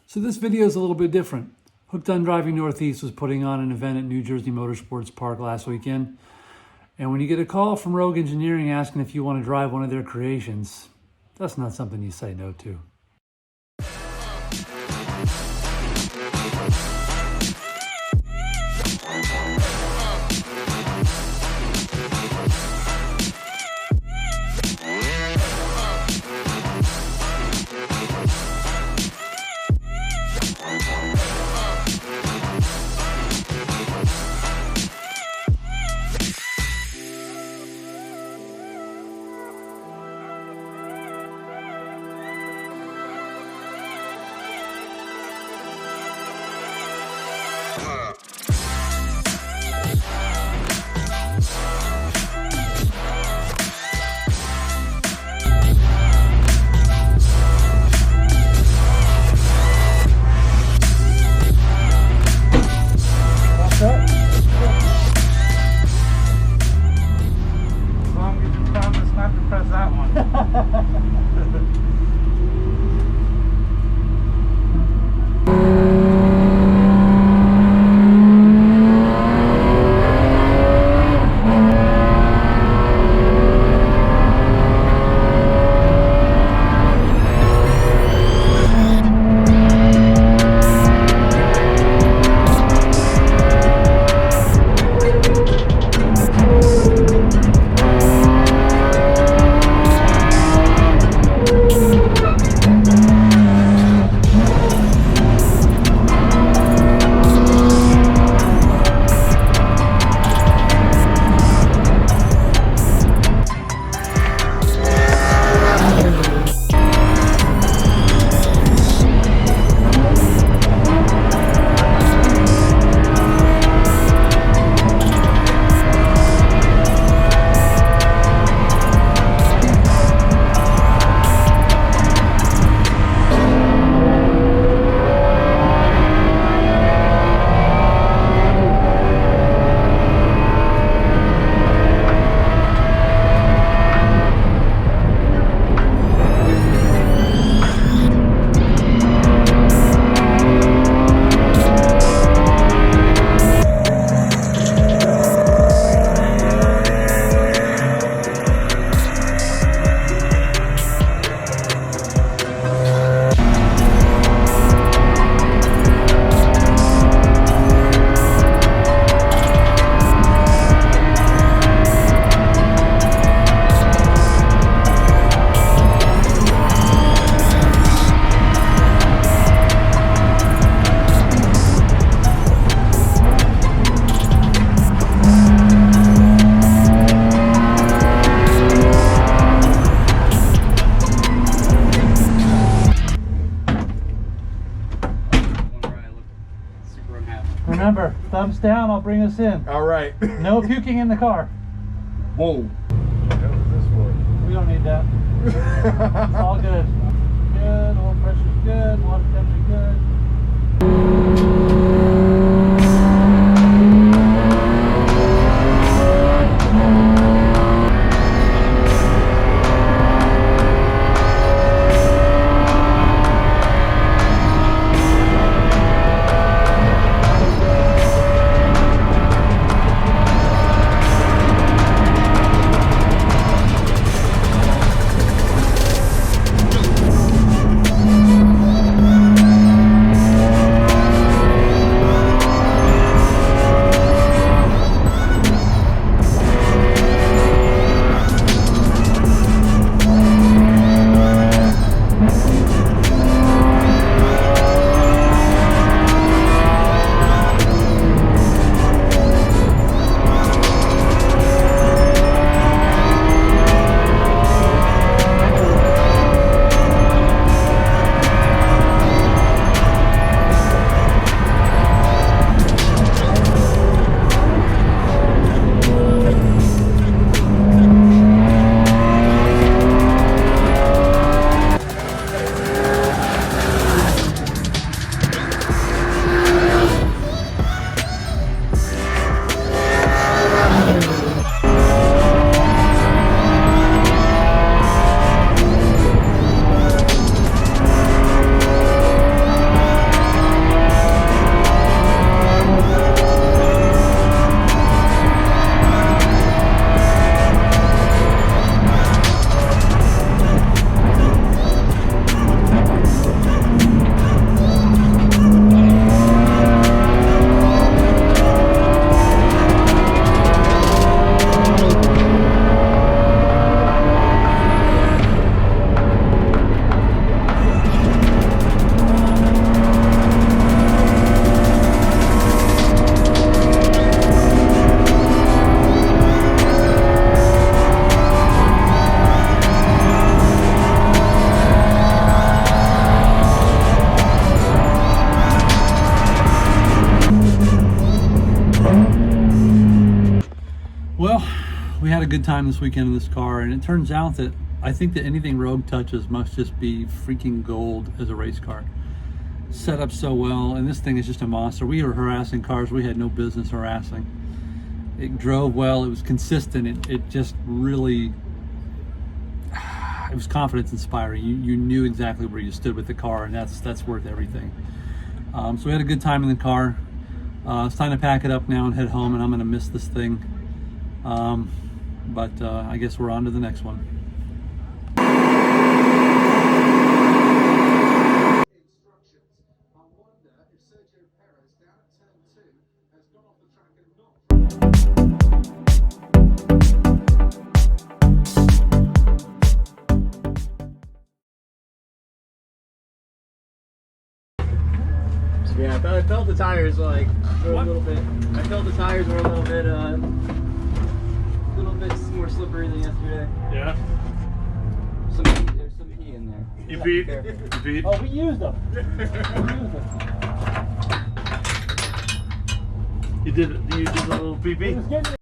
So this video is a little bit different. Hooked on Driving Northeast was putting on an event at New Jersey Motorsports Park last weekend. And when you get a call from Rogue Engineering asking if you want to drive one of their creations, that's not something you say no to. Remember, thumbs down, I'll bring us in. All right. No puking in the car. Whoa. What was this for? We don't need that. It's all good. Good, oil pressure's good, water temperature good. Well, we had a good time this weekend in this car, and it turns out that I think that anything Rogue touches must just be freaking gold as a race car. Set up so well, and this thing is just a monster. We were harassing cars we had no business harassing. It drove well, it was consistent, it just really, it was confidence inspiring. You knew exactly where you stood with the car, and that's worth everything. So we had a good time in the car. It's time to pack it up now and head home, and I'm gonna miss this thing. But I guess we're on to the next one. Yeah, I felt the tires like were a little bit. I felt the tires were a little bit more slippery than yesterday. Yeah. There's some pee in there. You peed? You peed? Oh, we used them. You did a little pee pee?